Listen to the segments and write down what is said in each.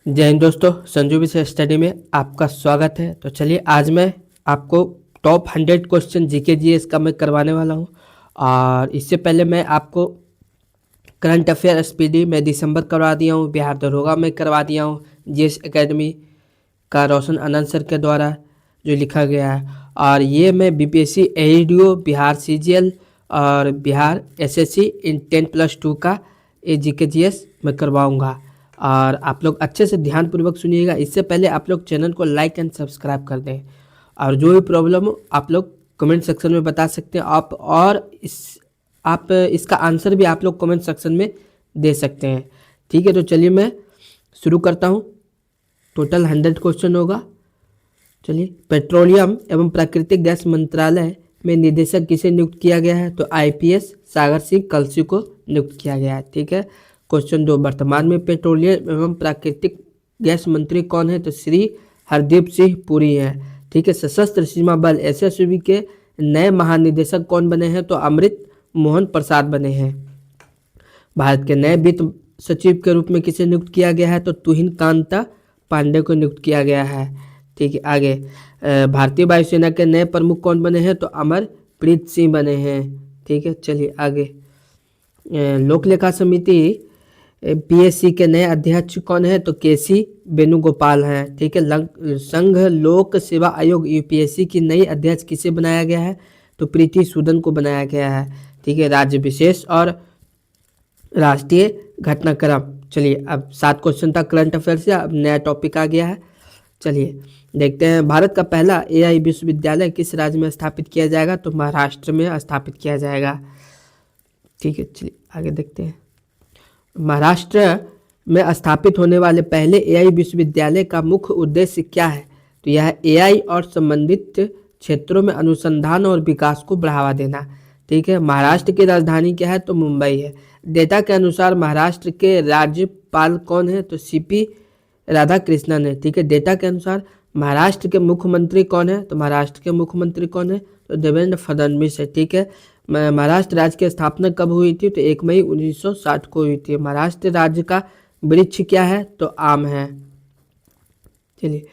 जय हिंद दोस्तों, संजू विषय स्टडी में आपका स्वागत है। तो चलिए आज मैं आपको टॉप 100 क्वेश्चन जीके जीएस का मैं करवाने वाला हूं। और इससे पहले मैं आपको करंट अफेयर एसपीडी में दिसंबर करवा दिया हूं, बिहार दरोगा में करवा दिया हूं, जीएस एकेडमी का रोशन आनंद सर के द्वारा जो लिखा गया है। और ये मैं बीपीएससी एडीओ, बिहार सीजीएल और बिहार एसएससी इन 10+2 का ये जीके जीएस मैं करवाऊँगा। और आप लोग अच्छे से ध्यानपूर्वक सुनिएगा। इससे पहले आप लोग चैनल को लाइक एंड सब्सक्राइब कर दें। और जो भी प्रॉब्लम हो आप लोग कमेंट सेक्शन में बता सकते हैं आप इसका आंसर भी आप लोग कमेंट सेक्शन में दे सकते हैं। ठीक है, तो चलिए मैं शुरू करता हूँ। टोटल 100 क्वेश्चन होगा। चलिए, पेट्रोलियम एवं प्राकृतिक गैस मंत्रालय में निदेशक किसे नियुक्त किया गया है? तो आईपीएस सागर सिंह कलसी को नियुक्त किया गया है। ठीक है। क्वेश्चन 2, वर्तमान में पेट्रोलियम एवं प्राकृतिक गैस मंत्री कौन है? तो श्री हरदीप सिंह पुरी हैं। ठीक है। सशस्त्र सीमा बल एसएसबी के नए महानिदेशक कौन बने हैं? तो अमृत मोहन प्रसाद बने हैं। भारत के नए वित्त सचिव के रूप में किसे नियुक्त किया गया है? तो तुहिन कांता पांडे को नियुक्त किया गया है। ठीक है। आगे, भारतीय वायुसेना के नए प्रमुख कौन बने हैं? तो अमरप्रीत सिंह बने हैं। ठीक है। चलिए आगे, लोक लेखा समिति पीएससी के नए अध्यक्ष कौन है? तो केसी वेणुगोपाल हैं। ठीक है। संघ लोक सेवा आयोग यूपीएससी की नई अध्यक्ष किसे बनाया गया है? तो प्रीति सूदन को बनाया गया है। ठीक है। राज्य विशेष और राष्ट्रीय घटनाक्रम। चलिए, अब 7 क्वेश्चन था करंट अफेयर से, अब नया टॉपिक आ गया है। चलिए देखते हैं, भारत का पहला एआई विश्वविद्यालय किस राज्य में स्थापित किया जाएगा? तो महाराष्ट्र में स्थापित किया जाएगा। ठीक है। चलिए आगे देखते हैं, महाराष्ट्र में स्थापित होने वाले पहले एआई विश्वविद्यालय का मुख्य उद्देश्य क्या है? तो यह एआई और संबंधित क्षेत्रों में अनुसंधान और विकास को बढ़ावा देना। ठीक है। महाराष्ट्र की राजधानी क्या है? तो मुंबई है। डेटा के अनुसार महाराष्ट्र के राज्यपाल कौन है? तो सीपी राधाकृष्णन है। ठीक है। डेटा के अनुसार महाराष्ट्र के मुख्यमंत्री कौन है? तो महाराष्ट्र के मुख्यमंत्री कौन है? तो देवेंद्र फडणवीस है। ठीक है। महाराष्ट्र राज्य की स्थापना कब हुई थी? तो 1 मई 1960 को हुई थी। महाराष्ट्र राज्य का वृक्ष क्या है? तो आम है। चलिए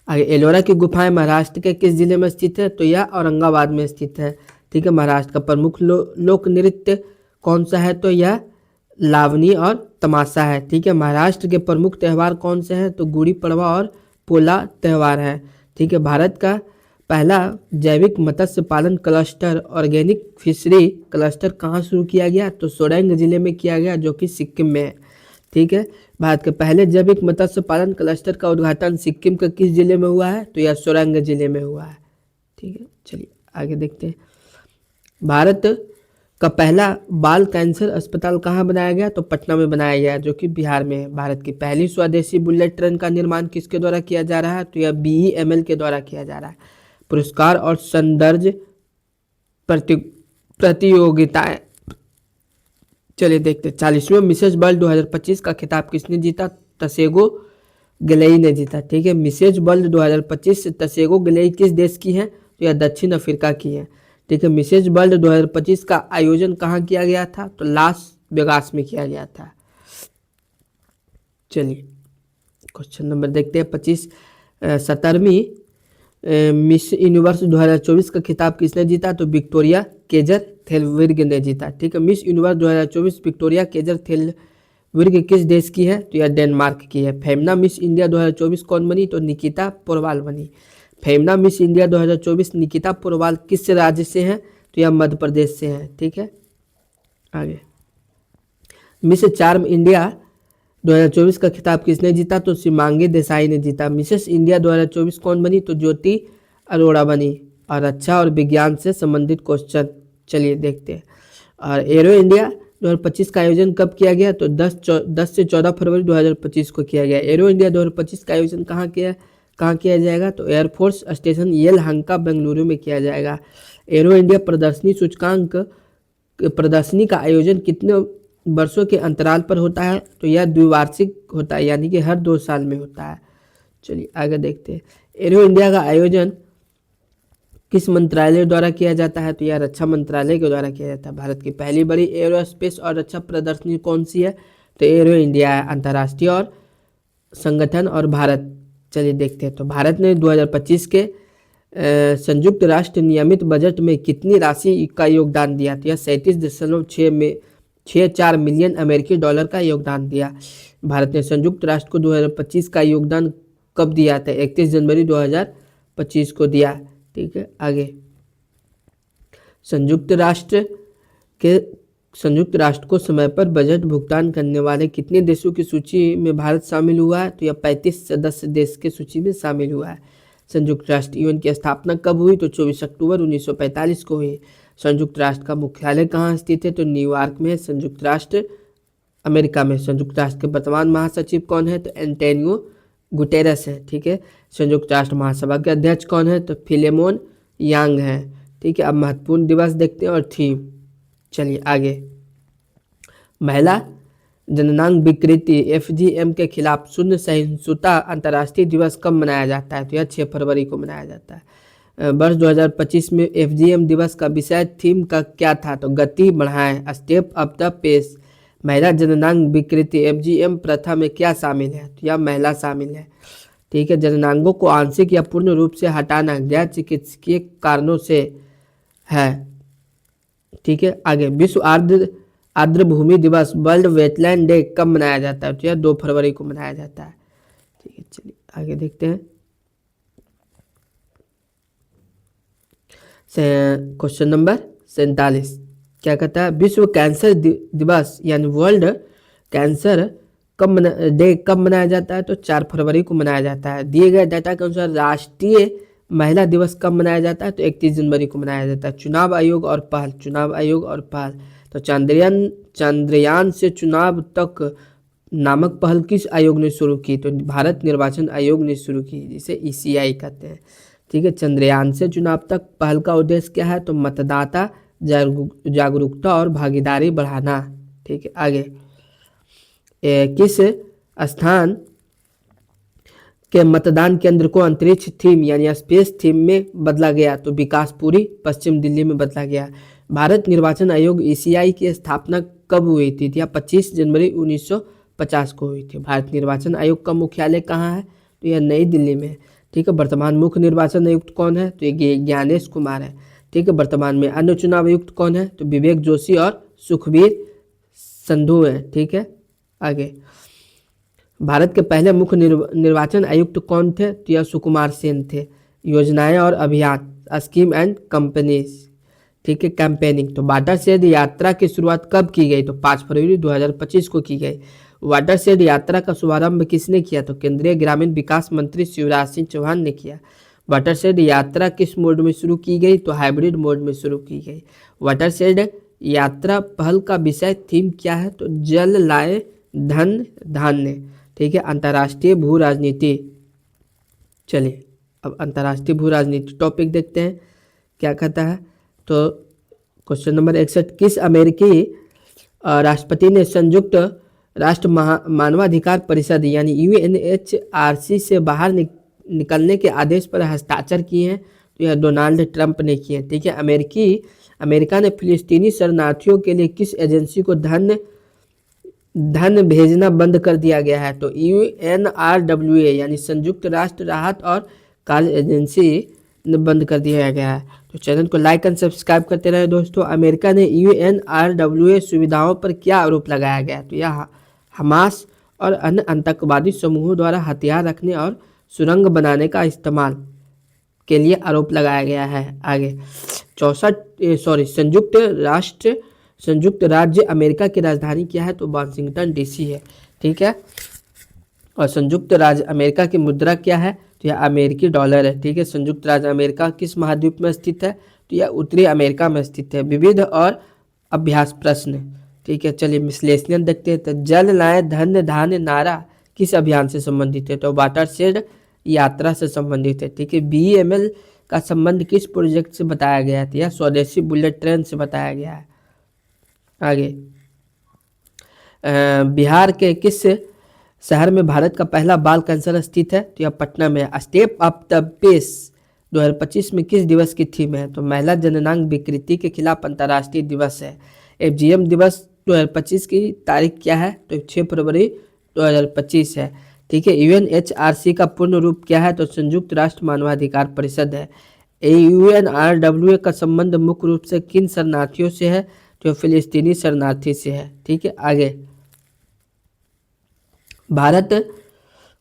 आगे, एलोरा की गुफाएं महाराष्ट्र के किस जिले में स्थित है? तो यह औरंगाबाद में स्थित है। ठीक है। महाराष्ट्र का प्रमुख लोक नृत्य कौन सा है? तो यह लावनी और तमाशा है। ठीक है। महाराष्ट्र के प्रमुख त्यौहार कौन से हैं? तो गुड़ी पड़वा और पोला त्यौहार है। ठीक है। भारत का पहला जैविक मत्स्य पालन क्लस्टर ऑर्गेनिक फिशरी क्लस्टर कहाँ शुरू किया गया? तो सोरेंग जिले में किया गया, जो कि सिक्किम में है। ठीक है। भारत के पहले जैविक मत्स्य पालन क्लस्टर का उद्घाटन सिक्किम के किस जिले में हुआ है? तो यह सोरेंग जिले में हुआ है। ठीक है। चलिए आगे देखते हैं, भारत का पहला बाल कैंसर अस्पताल कहाँ बनाया गया? तो पटना में बनाया गया, जो कि बिहार में है। भारत की पहली स्वदेशी बुलेट ट्रेन का निर्माण किसके द्वारा किया जा रहा है? तो यह बीईएमएल के द्वारा किया जा रहा है। पुरस्कार और सौंदर्य प्रतियोगिताएं। चलिए देखते हैं, 40वें मिसेज वर्ल्ड 2025 का खिताब किसने जीता? तसेगो गिलई ने जीता। ठीक है। मिसेज वर्ल्ड 2025 तसेगो गिलई किस देश की है? तो यह दक्षिण अफ्रीका की है। ठीक है। मिसेज वर्ल्ड 2025 का आयोजन कहाँ किया गया था? तो लास वेगास में किया गया था। चलिए क्वेश्चन नंबर देखते हैं 25, 17वीं मिस यूनिवर्स 2024 का खिताब किसने जीता? तो विक्टोरिया केजर थेलबर्ग ने जीता। ठीक है। मिस यूनिवर्स 2024 विक्टोरिया केजर थेलबर्ग किस देश की है? तो यह डेनमार्क की है। फेमना मिस इंडिया 2024 कौन बनी? तो निकिता पोरवाल बनी। फेमना मिस इंडिया 2024 निकिता पोरवाल किस राज्य से हैं? तो यह मध्य प्रदेश से हैं। ठीक है। आगे, मिस चार्म इंडिया 2024 का खिताब किसने जीता? तो शिमांगी देसाई ने जीता। मिसेस इंडिया 2024 कौन बनी? तो ज्योति अरोड़ा बनी। और रक्षा और विज्ञान से संबंधित क्वेश्चन चलिए देखते हैं। और एरो इंडिया 2025 का आयोजन कब किया गया? तो 10 से 14 फरवरी 2025 को किया गया। एरो इंडिया 2025 का आयोजन कहाँ किया जाएगा? तो एयरफोर्स स्टेशन येलहंका बेंगलुरु में किया जाएगा। एरो इंडिया प्रदर्शनी का आयोजन कितने वर्षों के अंतराल पर होता है? तो यह द्विवार्षिक होता है, यानी कि हर 2 साल में होता है। चलिए आगे देखते हैं, एरो इंडिया का आयोजन किस मंत्रालय द्वारा किया जाता है? तो यह रक्षा मंत्रालय के द्वारा किया जाता है। भारत की पहली बड़ी एरोस्पेस और रक्षा प्रदर्शनी कौन सी है? तो एरो इंडिया है। अंतर्राष्ट्रीय और संगठन और भारत। चलिए देखते हैं। तो भारत ने 2025 के संयुक्त राष्ट्र नियमित बजट में कितनी राशि का योगदान दिया? तो यह 37.64 मिलियन अमेरिकी डॉलर का योगदान दिया। भारत ने संयुक्त राष्ट्र को 2025 का योगदान कब दिया था? 31 जनवरी 2025 को दिया। ठीक है, आगे। संयुक्त राष्ट्र को समय पर बजट भुगतान करने वाले कितने देशों की सूची में भारत शामिल हुआ है? तो यह 35 सदस्य देश की सूची में शामिल हुआ है। संयुक्त राष्ट्र यूएन की स्थापना कब हुई? तो 24 अक्टूबर 1945 को हुई। संयुक्त राष्ट्र का मुख्यालय कहाँ स्थित है? तो न्यूयॉर्क में। संयुक्त राष्ट्र अमेरिका में। संयुक्त राष्ट्र के वर्तमान महासचिव कौन है? तो एंटोनियो गुटेरस है। ठीक है। संयुक्त राष्ट्र महासभा के अध्यक्ष कौन है? तो फिलेमोन यांग है। ठीक है। अब महत्वपूर्ण दिवस देखते हैं और थीम। चलिए आगे। महिला जननांग विकृति FGM के खिलाफ शून्य सहिष्णुता अंतर्राष्ट्रीय दिवस कब मनाया जाता है? तो यह 6 फरवरी को मनाया जाता है। वर्ष 2025 में FGM दिवस का विषय थीम का क्या था? तो गति बढ़ाएं, स्टेप अप द पेस। महिला जननांग विकृति FGM प्रथा में क्या शामिल है? तो यह महिला शामिल है। ठीक है। जननांगों को आंशिक या पूर्ण रूप से हटाना गैर चिकित्सकीय कारणों से है। ठीक है, आगे। विश्व आर्द्र भूमि दिवस वर्ल्ड वेटलैंड डे कब मनाया जाता है? तो यह 2 फरवरी को मनाया जाता है। ठीक है, चलिए आगे देखते हैं। क्वेश्चन नंबर 47 क्या कहता है? विश्व कैंसर दिवस यानी वर्ल्ड कैंसर डे कब मनाया जाता है? तो 4 फरवरी को मनाया जाता है। दिए गए डाटा के अनुसार राष्ट्रीय महिला दिवस कब मनाया जाता है? तो 31 जनवरी को मनाया जाता है। चुनाव आयोग और पहल। तो चंद्रयान से चुनाव तक नामक पहल किस आयोग ने शुरू की? तो भारत निर्वाचन आयोग ने शुरू की, जिसे ECI कहते हैं। ठीक है। चंद्रयान से चुनाव तक पहल का उद्देश्य क्या है? तो मतदाता जागरूकता और भागीदारी बढ़ाना। ठीक है, आगे। किस स्थान के मतदान केंद्र को अंतरिक्ष थीम यानी स्पेस थीम में बदला गया? तो विकासपुरी पश्चिम दिल्ली में बदला गया। भारत निर्वाचन आयोग ECI की स्थापना कब हुई थी? या 25 जनवरी 1950 को हुई थी। भारत निर्वाचन आयोग का मुख्यालय कहाँ है? तो यह नई दिल्ली में है। ठीक है। वर्तमान मुख्य निर्वाचन आयुक्त कौन है? तो ये ज्ञानेश कुमार है। ठीक है। वर्तमान में अन्य चुनाव आयुक्त कौन है? तो विवेक जोशी और सुखबीर संधू है। ठीक है, आगे। भारत के पहले मुख्य निर्वाचन आयुक्त कौन थे? तो यह सुकुमार सेन थे। योजनाएं और अभियान, स्कीम एंड कंपनीज। ठीक है, कैंपेनिंग। तो वाटरशेड यात्रा की शुरुआत कब की गई? तो 5 फरवरी 2025 को की गई। वाटरशेड यात्रा का शुभारंभ किसने किया? तो केंद्रीय ग्रामीण विकास मंत्री शिवराज सिंह चौहान ने किया। वाटरशेड यात्रा किस मोड में शुरू की गई? तो हाइब्रिड मोड में शुरू की गई। वाटरशेड यात्रा पहल का विषय थीम क्या है? तो जल लाए धन धान्य। ठीक है, अंतर्राष्ट्रीय भू राजनीति। चलिए अब अंतर्राष्ट्रीय भू राजनीति टॉपिक देखते हैं क्या कहता है। तो क्वेश्चन नंबर 61, किस अमेरिकी राष्ट्रपति ने संयुक्त राष्ट्र मानवाधिकार परिषद यानी UNHRC से बाहर निकलने के आदेश पर हस्ताक्षर किए हैं? तो यह डोनाल्ड ट्रंप ने किए हैं। ठीक है, अमेरिका ने फिलिस्तीनी शरणार्थियों के लिए किस एजेंसी को धन भेजना बंद कर दिया गया है? तो UNRWA यानी संयुक्त राष्ट्र राहत और कार्य एजेंसी ने बंद कर दिया गया है। तो चैनल को लाइक एंड सब्सक्राइब करते रहे दोस्तों। अमेरिका ने UNRWA सुविधाओं पर क्या आरोप लगाया गया? तो यह हमास और अन्य आतंकवादी समूहों द्वारा हथियार रखने और सुरंग बनाने का इस्तेमाल के लिए आरोप लगाया गया है। आगे संयुक्त राज्य अमेरिका की राजधानी क्या है? तो वाशिंगटन DC है। ठीक है, और संयुक्त राज्य अमेरिका की मुद्रा क्या है? तो यह अमेरिकी डॉलर है। ठीक है, संयुक्त राज्य अमेरिका किस महाद्वीप में स्थित है? तो यह उत्तरी अमेरिका में स्थित है। विविध और अभ्यास प्रश्न। ठीक है, चलिए विश्लेषण देखते हैं। तो जल लाए धन धान्य नारा किस अभियान से संबंधित है? तो वाटरशेड यात्रा से संबंधित है। ठीक है, BEML का संबंध किस प्रोजेक्ट से बताया गया है? यह स्वदेशी बुलेट ट्रेन से बताया गया है। आगे बिहार के किस शहर में भारत का पहला बाल कैंसर स्थित है? तो यह पटना में। स्टेप अप द पेस 2025 में किस दिवस की थीम है? तो महिला जननांग विकृति के खिलाफ अंतर्राष्ट्रीय दिवस है। FGM दिवस 2025 की तारीख क्या है? तो 6 फरवरी 2025 है। ठीक है। यूएनएचआरसी का पूर्ण रूप क्या है? तो संयुक्त राष्ट्र मानवाधिकार परिषद है। यूएनआरडब्ल्यू का संबंध मुख्य रूप से किन शरणार्थियों से है? तो फिलिस्तीनी शरणार्थी से है। ठीक है। आगे, भारत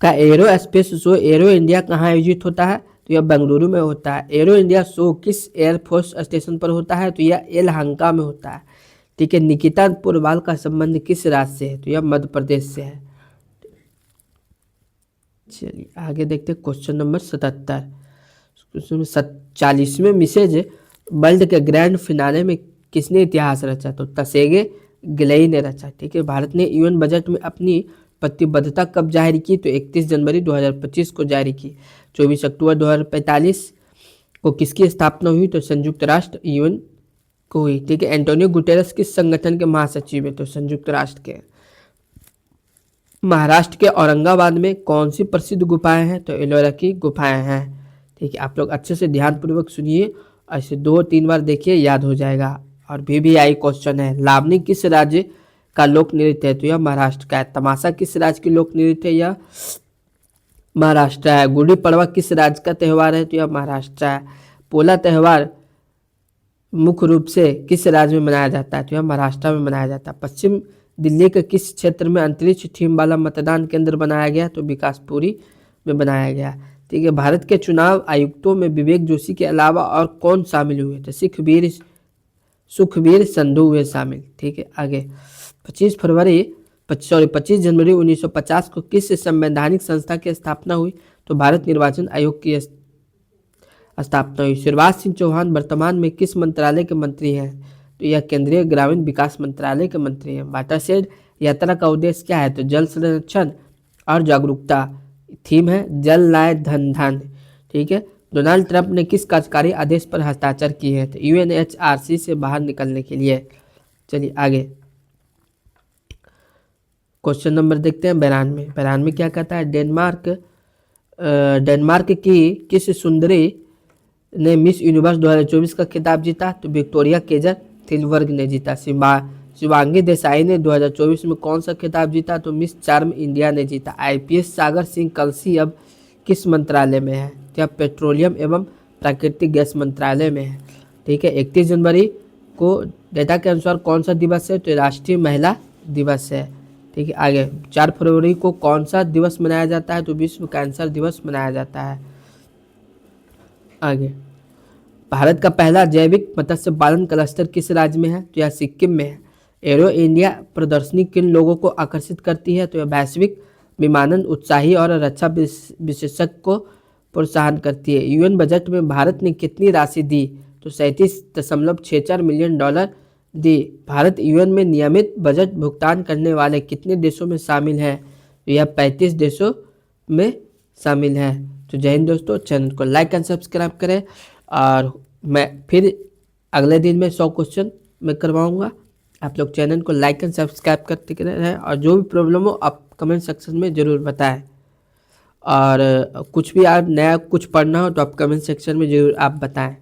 का arrow space show arrow India कहाँ आयोजित होता है? तो यह बेंगलुरु में होता है। एरो इंडिया शो किस एयरफोर्स स्टेशन पर होता है? तो यह येलहंका में होता है। ठीक है। निकिता पोरवाल का संबंध किस राज्य से है? तो यह मध्य प्रदेश से है। चलिए आगे देखते हैं क्वेश्चन नंबर 77। क्वेश्चन 40वें मिसेज वर्ल्ड के ग्रैंड फिनाले में किसने इतिहास रचा? तो तसेगे गिलई ने रचा। ठीक है। भारत ने यूएन बजट में अपनी प्रतिबद्धता कब जाहिर की? तो 31 जनवरी 2025 को जारी की। 24 अक्टूबर 2045 को किसकी स्थापना हुई? तो संयुक्त राष्ट्र यूएन को हुई। ठीक है। एंटोनियो गुटेरस किस संगठन के महासचिव है? तो संयुक्त राष्ट्र के। महाराष्ट्र के औरंगाबाद में कौन सी प्रसिद्ध गुफाएं हैं? तो एलोरा की गुफाएं हैं। ठीक है। आप लोग अच्छे से ध्यानपूर्वक सुनिए, ऐसे 2-3 बार देखिए, याद हो जाएगा। और VVI क्वेश्चन है, लावनी किस राज्य का लोक नृत्य है? तो यह महाराष्ट्र का है। तमाशा किस राज्य की लोक नृत्य है? यह महाराष्ट्र है। गुड़ी पड़वा किस राज्य का त्यौहार है? तो यह महाराष्ट्र है। पोला त्यौहार मुख्य रूप से किस राज्य में मनाया जाता है? तो यह महाराष्ट्र में मनाया जाता है। पश्चिम दिल्ली के किस क्षेत्र में अंतरिक्ष थीम वाला मतदान केंद्र बनाया गया? तो विकासपुरी में बनाया गया। ठीक है। भारत के चुनाव आयुक्तों में विवेक जोशी के अलावा और कौन शामिल हुए? तो सुखबीर संधू हुए शामिल। ठीक है। आगे, 25 जनवरी 1950 को किस संवैधानिक संस्था की स्थापना हुई? तो भारत निर्वाचन आयोग की स्थापना हुई। शिवराज सिंह चौहान वर्तमान में किस मंत्रालय के मंत्री हैं? तो यह केंद्रीय ग्रामीण विकास मंत्रालय के मंत्री हैं। वाटरशेड यात्रा का उद्देश्य क्या है? तो जल संरक्षण और जागरूकता। थीम है जल लाए धन धन। ठीक है। डोनाल्ड ट्रंप ने किस कार्यकारी आदेश पर हस्ताक्षर किए हैं? तो यूएनएचआरसी से बाहर निकलने के लिए। चलिए आगे, क्वेश्चन नंबर देखते हैं 92 क्या कहता है? डेनमार्क की किस सुंदरी ने मिस यूनिवर्स 2024 का खिताब जीता? तो विक्टोरिया केजर थिलबर्ग ने जीता। शिवांगी देसाई ने 2024 में कौन सा खिताब जीता? तो मिस चार्म इंडिया ने जीता। IPS सागर सिंह कलसी अब किस मंत्रालय में है? क्या पेट्रोलियम एवं प्राकृतिक गैस मंत्रालय में है। ठीक है। 31 जनवरी को डेटा के अनुसार कौन सा दिवस है? तो राष्ट्रीय महिला दिवस है। ठीक है। आगे, 4 फरवरी को कौन सा दिवस मनाया जाता है? तो विश्व कैंसर दिवस मनाया जाता है। आगे, भारत का पहला जैविक मत्स्य पालन क्लस्टर किस राज्य में है? तो यह सिक्किम में है। एरो इंडिया प्रदर्शनी किन लोगों को आकर्षित करती है? तो यह वैश्विक विमानन उत्साही और रक्षा विशेषज्ञ को प्रोत्साहन करती है। यूएन बजट में भारत ने कितनी राशि दी? तो 37.64 मिलियन डॉलर दी। भारत यूएन में नियमित बजट भुगतान करने वाले कितने देशों में शामिल है? तो यह 35 देशों में शामिल है। तो जय हिंद दोस्तों, चैनल को लाइक एंड सब्सक्राइब करें, और मैं फिर अगले दिन में 100 क्वेश्चन मैं करवाऊंगा। आप लोग चैनल को लाइक एंड सब्सक्राइब करते रहें, और जो भी प्रॉब्लम हो आप कमेंट सेक्शन में ज़रूर बताएं। और कुछ भी आप नया कुछ पढ़ना हो तो आप कमेंट सेक्शन में ज़रूर आप बताएं।